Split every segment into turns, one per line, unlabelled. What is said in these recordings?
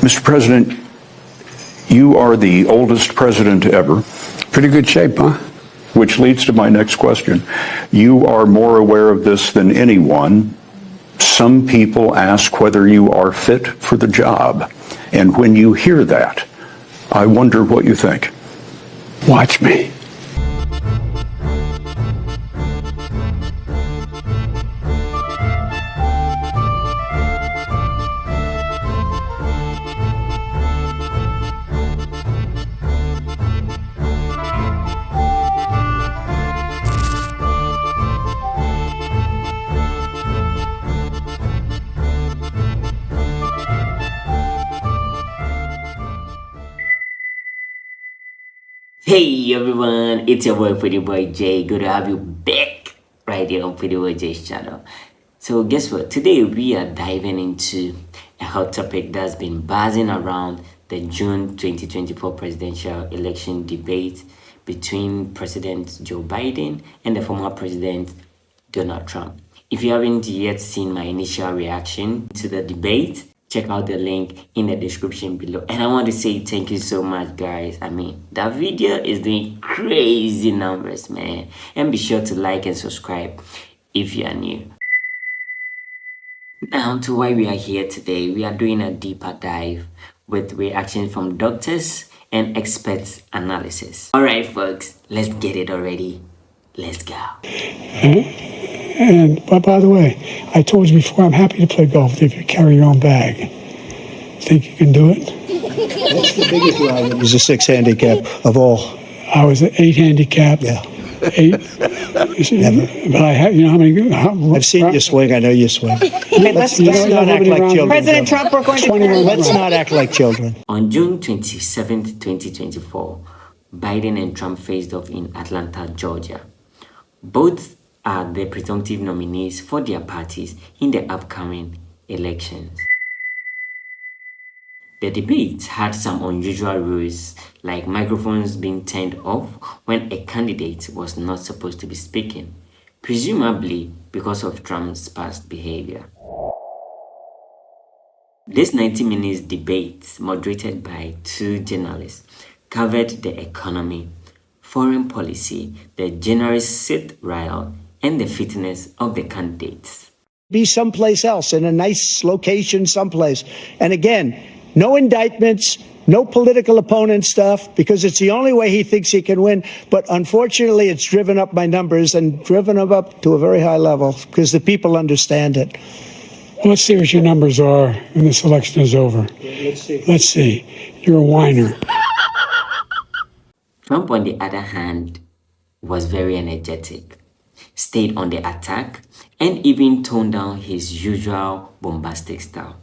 Mr. President, you are the oldest president ever.
Pretty good shape, huh?
Which leads to my next question. You are more aware of this than anyone. Some people ask whether you are fit for the job. And when you hear that, I wonder what you think.
Watch me.
Hey everyone, it's your boy Pretty Boy Jay. Good to have you back right here on Pretty Boy Jay's channel. So guess what? Today we are diving into a hot topic that's been buzzing around the June 2024 presidential election debate between President Joe Biden and the former President Donald Trump. If you haven't yet seen my initial reaction to the debate, check out the link in the description below. And I want to say thank you so much, guys. I mean, that video is doing crazy numbers, man. And be sure to like and subscribe if you are new. Now to why we are here today. We are doing a deeper dive with reaction from doctors and experts analysis. All right, folks, let's get it already. Let's go.
But by the way, I told you before, I'm happy to play golf if you carry your own bag. Think you can do it?
That's the biggest ride. It was a 6 handicap of all.
I was an 8 handicap.
Yeah.
8.
Never.
But I have, you know how many?
I've seen you swing. I know you swing. Let's
You
not
know how
act
many
like
rounds-
children.
President Trump, we're going to
21
Let's not act like children.
On June 27th, 2024, Biden and Trump faced off in Atlanta, Georgia. Both are the presumptive nominees for their parties in the upcoming elections. The debate had some unusual rules, like microphones being turned off when a candidate was not supposed to be speaking, presumably because of Trump's past behavior. This 90 minutes debate, moderated by 2 journalists, covered the economy, foreign policy, the January 6th riot, and the fitness of the candidates.
Be someplace else, in a nice location someplace. And again, no indictments, no political opponent stuff, because it's the only way he thinks he can win. But unfortunately, it's driven up my numbers and driven them up to a very high level because the people understand it.
Well, let's see what your numbers are when this election is over. Let's see. You're a whiner.
Trump, on the other hand, was very energetic, stayed on the attack, and even toned down his usual bombastic style.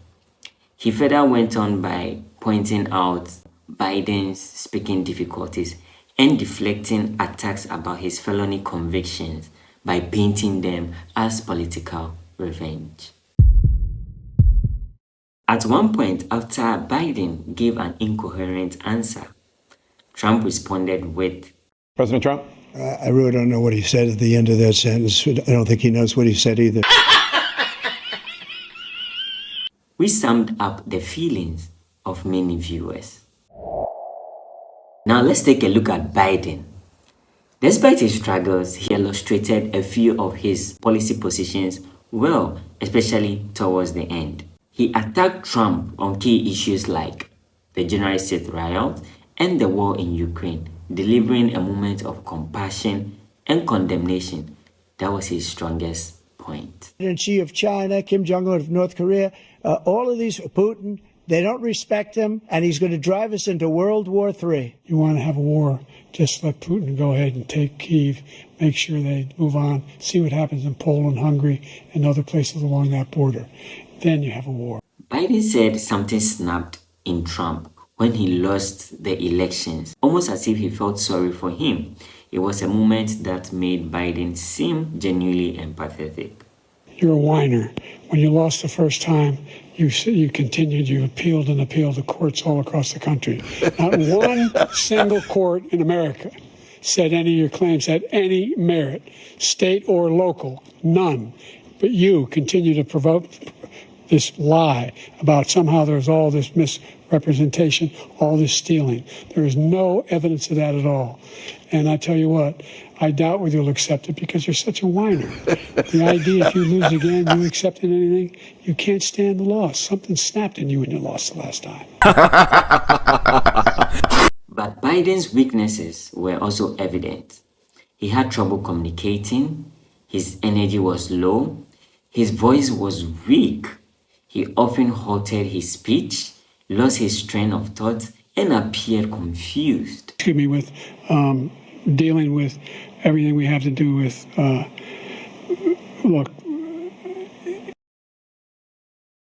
He further went on by pointing out Biden's speaking difficulties and deflecting attacks about his felony convictions by painting them as political revenge. At one point, after Biden gave an incoherent answer, Trump responded with,
President Trump?
I really don't know what he said at the end of that sentence. I don't think he knows what he said either.
we summed up the feelings of many viewers. Now let's take a look at Biden. Despite his struggles, he illustrated a few of his policy positions well, especially towards the end. He attacked Trump on key issues like the January 6th riot and the war in Ukraine, delivering a moment of compassion and condemnation. That was his strongest point.
Xi of China, Kim Jong-un of North Korea, all of these, Putin, they don't respect him, and he's going to drive us into World War III.
You want to have a war, just let Putin go ahead and take Kyiv, make sure they move on, see what happens in Poland, Hungary, and other places along that border. Then you have a war.
Biden said something snapped in Trump when he lost the elections, almost as if he felt sorry for him. It was a moment that made Biden seem genuinely empathetic.
You're a whiner. When you lost the first time, you continued, you appealed and appealed to courts all across the country. Not one single court in America said any of your claims had any merit, state or local, none. But you continue to this lie about somehow there's all this misrepresentation, all this stealing. There is no evidence of that at all. And I tell you what, I doubt whether you'll accept it because you're such a whiner. The idea if you lose again, you accepting anything, you can't stand the loss. Something snapped in you when you lost the last time.
But Biden's weaknesses were also evident. He had trouble communicating, his energy was low, his voice was weak, he often halted his speech, lost his train of thought, and appeared confused.
Excuse me, with dealing with everything we have to do with, look,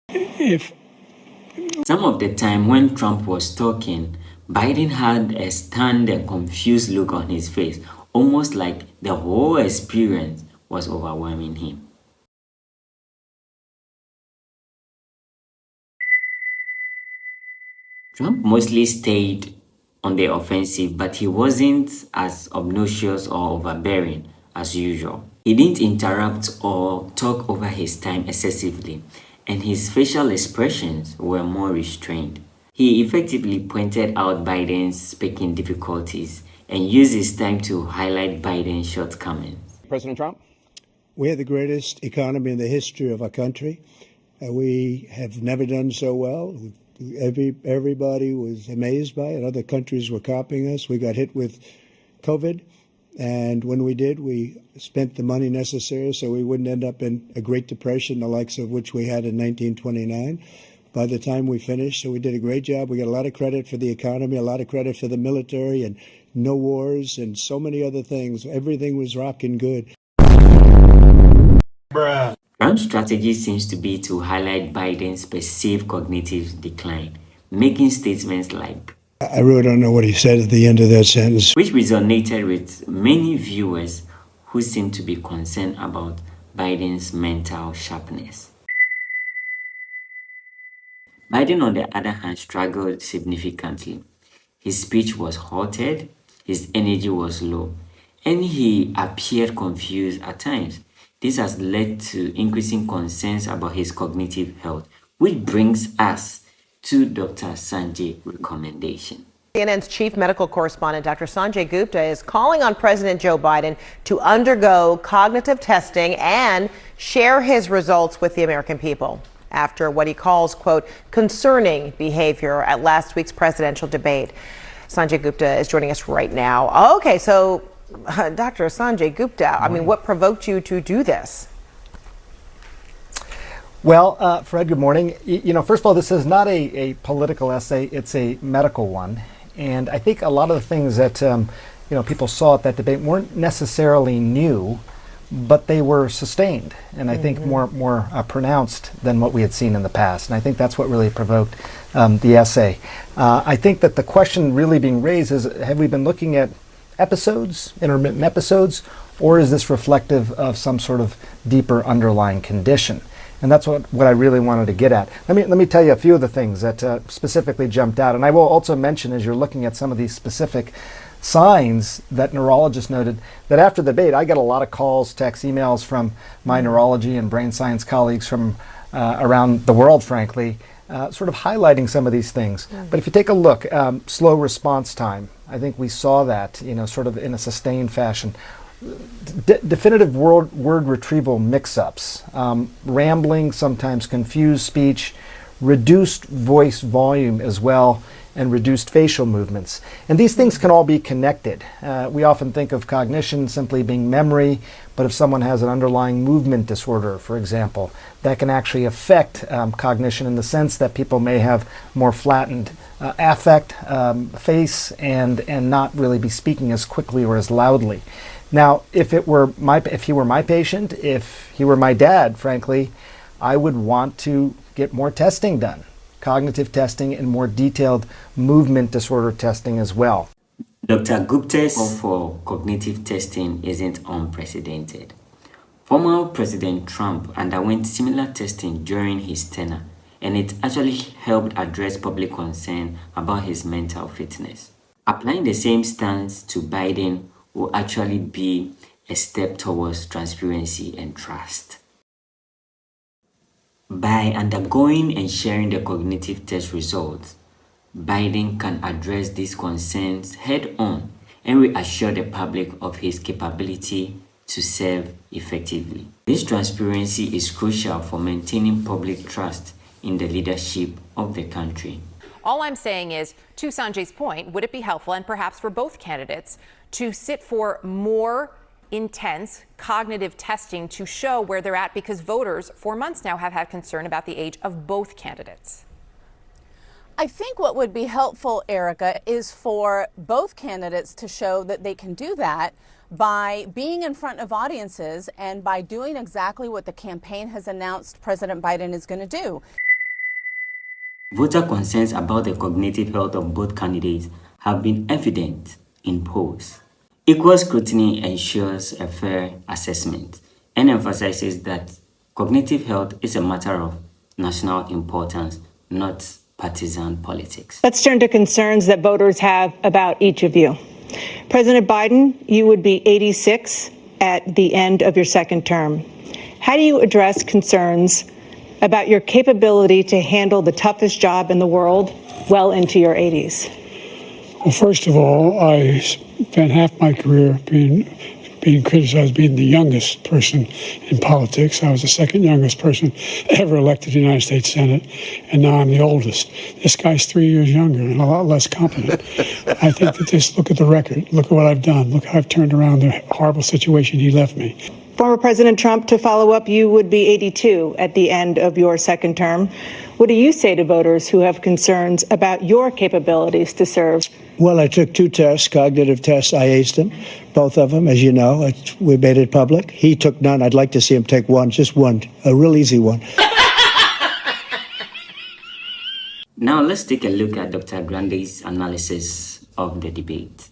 if
Some of the time when Trump was talking, Biden had a stunned and confused look on his face, almost like the whole experience was overwhelming him. Trump mostly stayed on the offensive, but he wasn't as obnoxious or overbearing as usual. He didn't interrupt or talk over his time excessively, and his facial expressions were more restrained. He effectively pointed out Biden's speaking difficulties and used his time to highlight Biden's shortcomings.
President Trump?
We have the greatest economy in the history of our country. We have never done so well. Everybody was amazed by it. Other countries were copying us. We got hit with COVID. And when we did, we spent the money necessary so we wouldn't end up in a Great Depression, the likes of which we had in 1929. By the time we finished, so we did a great job. We got a lot of credit for the economy, a lot of credit for the military, and no wars, and so many other things. Everything was rocking good.
Trump's strategy seems to be to highlight Biden's perceived cognitive decline, making statements like,
I really don't know what he said at the end of that sentence.
which resonated with many viewers who seem to be concerned about Biden's mental sharpness. Biden, on the other hand, struggled significantly. His speech was halted, his energy was low, and he appeared confused at times. This has led to increasing concerns about his cognitive health, which brings us to Dr. Sanjay's recommendation.
CNN's chief medical correspondent, Dr. Sanjay Gupta, is calling on President Joe Biden to undergo cognitive testing and share his results with the American people after what he calls, quote, concerning behavior at last week's presidential debate. Sanjay Gupta is joining us right now. Okay, so Dr. Sanjay Gupta, I mean, what provoked you to do this?
Well, Fred, good morning. First of all, this is not a political essay, it's a medical one. And I think a lot of the things that, people saw at that debate weren't necessarily new, but they were sustained, and I think more pronounced than what we had seen in the past. And I think that's what really provoked the essay. I think that the question really being raised is, have we been looking at episodes, intermittent episodes, or is this reflective of some sort of deeper underlying condition? And that's what I really wanted to get at. Let me tell you a few of the things that specifically jumped out. And I will also mention, as you're looking at some of these specific signs that neurologists noted, that after the debate, I got a lot of calls, texts, emails from my neurology and brain science colleagues from around the world, frankly, sort of highlighting some of these things. But if you take a look, slow response time, I think we saw that, sort of in a sustained fashion. Definitive word retrieval mix-ups, rambling, sometimes confused speech, reduced voice volume as well, and reduced facial movements. And these things can all be connected. We often think of cognition simply being memory, but if someone has an underlying movement disorder, for example, that can actually affect cognition in the sense that people may have more flattened affect, face, and not really be speaking as quickly or as loudly. Now, if he were my patient, if he were my dad, frankly, I would want to get more testing done, cognitive testing and more detailed movement disorder testing as well.
Dr. Gupta's call for cognitive testing isn't unprecedented. Former President Trump underwent similar testing during his tenure, and it actually helped address public concern about his mental fitness. Applying the same stance to Biden will actually be a step towards transparency and trust. By undergoing and sharing the cognitive test results, Biden can address these concerns head on and reassure the public of his capability to serve effectively. This transparency is crucial for maintaining public trust in the leadership of the country.
All I'm saying is, to Sanjay's point, would it be helpful, and perhaps for both candidates, to sit for more intense cognitive testing to show where they're at? Because voters for months now have had concern about the age of both candidates.
I think what would be helpful, Erica, is for both candidates to show that they can do that by being in front of audiences and by doing exactly what the campaign has announced President Biden is going to do.
Voter concerns about the cognitive health of both candidates have been evident in polls. Equal scrutiny ensures a fair assessment and emphasizes that cognitive health is a matter of national importance, not partisan politics.
Let's turn to concerns that voters have about each of you. President Biden, you would be 86 at the end of your second term. How do you address concerns about your capability to handle the toughest job in the world well into your 80s?
Well, first of all, I spent half my career being criticized being the youngest person in politics. I was the second youngest person ever elected to the United States Senate, and now I'm the oldest. This guy's 3 years younger and a lot less competent. I think that look at the record, look at what I've done, look how I've turned around the horrible situation he left me.
Former President Trump, to follow up, you would be 82 at the end of your second term. What do you say to voters who have concerns about your capabilities to serve?
Well, I took 2 tests, cognitive tests. I aced them, both of them, as you know. We made it public. He took none. I'd like to see him take one, just one, a real easy one.
Now let's take a look at Dr. Grande's analysis of the debate.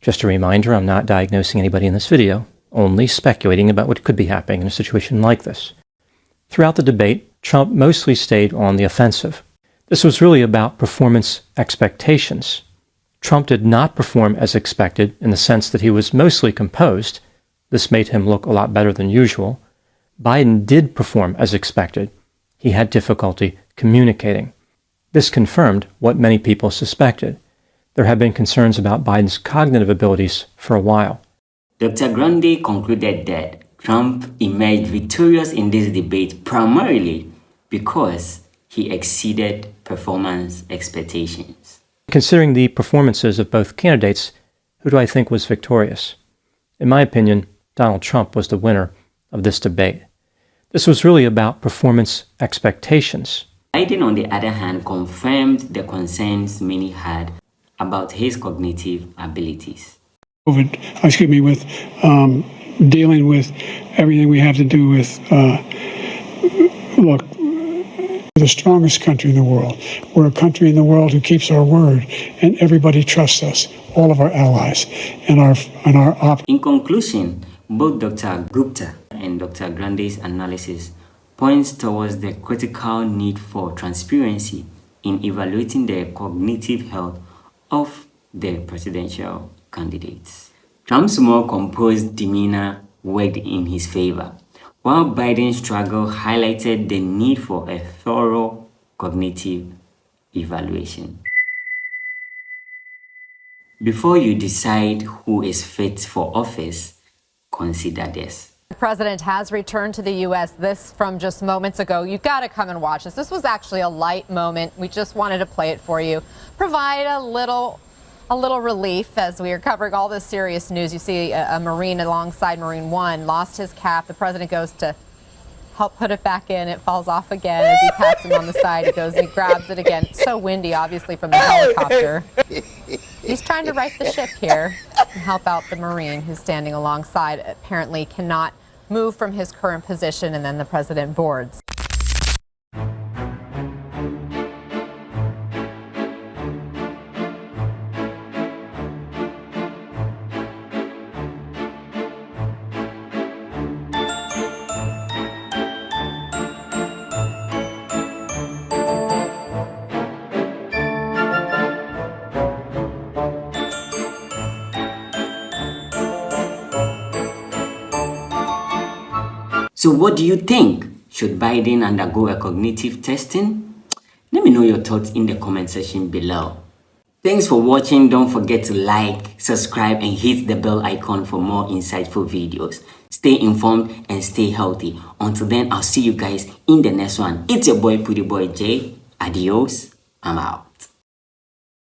Just a reminder, I'm not diagnosing anybody in this video, only speculating about what could be happening in a situation like this. Throughout the debate, Trump mostly stayed on the offensive. This was really about performance expectations. Trump did not perform as expected in the sense that he was mostly composed. This made him look a lot better than usual. Biden did perform as expected. He had difficulty communicating. This confirmed what many people suspected. There have been concerns about Biden's cognitive abilities for a while.
Dr. Grande concluded that Trump emerged victorious in this debate primarily because he exceeded performance expectations.
Considering the performances of both candidates, who do I think was victorious? In my opinion, Donald Trump was the winner of this debate. This was really about performance expectations.
Biden, on the other hand, confirmed the concerns many had about his cognitive abilities.
With dealing with everything we have to do with, look, we're the strongest country in the world. We're a country in the world who keeps our word, and everybody trusts us, all of our allies, and our
In conclusion, both Dr. Gupta and Dr. Grande's analysis points towards the critical need for transparency in evaluating the cognitive health of the presidential candidates. Trump's more composed demeanor worked in his favor, while Biden's struggle highlighted the need for a thorough cognitive evaluation. Before you decide who is fit for office, consider this.
The president has returned to the U.S. This from just moments ago. You've got to come and watch this. This was actually a light moment. We just wanted to play it for you. Provide a little relief as we are covering all this serious news. You see a Marine alongside Marine One lost his cap. The president goes to help put it back in. It falls off again as he pats him on the side. He goes and he grabs it again. It's so windy, obviously, from the helicopter. He's trying to right the ship here and help out the Marine who's standing alongside. Apparently cannot move from his current position, and then the president boards.
So what do you think? Should Biden undergo a cognitive testing? Let me know your thoughts in the comment section below. Thanks for watching. Don't forget to like, subscribe, and hit the bell icon for more insightful videos. Stay informed and stay healthy. Until then, I'll see you guys in the next one. It's your boy, Pretty Boy J. Adios. I'm out.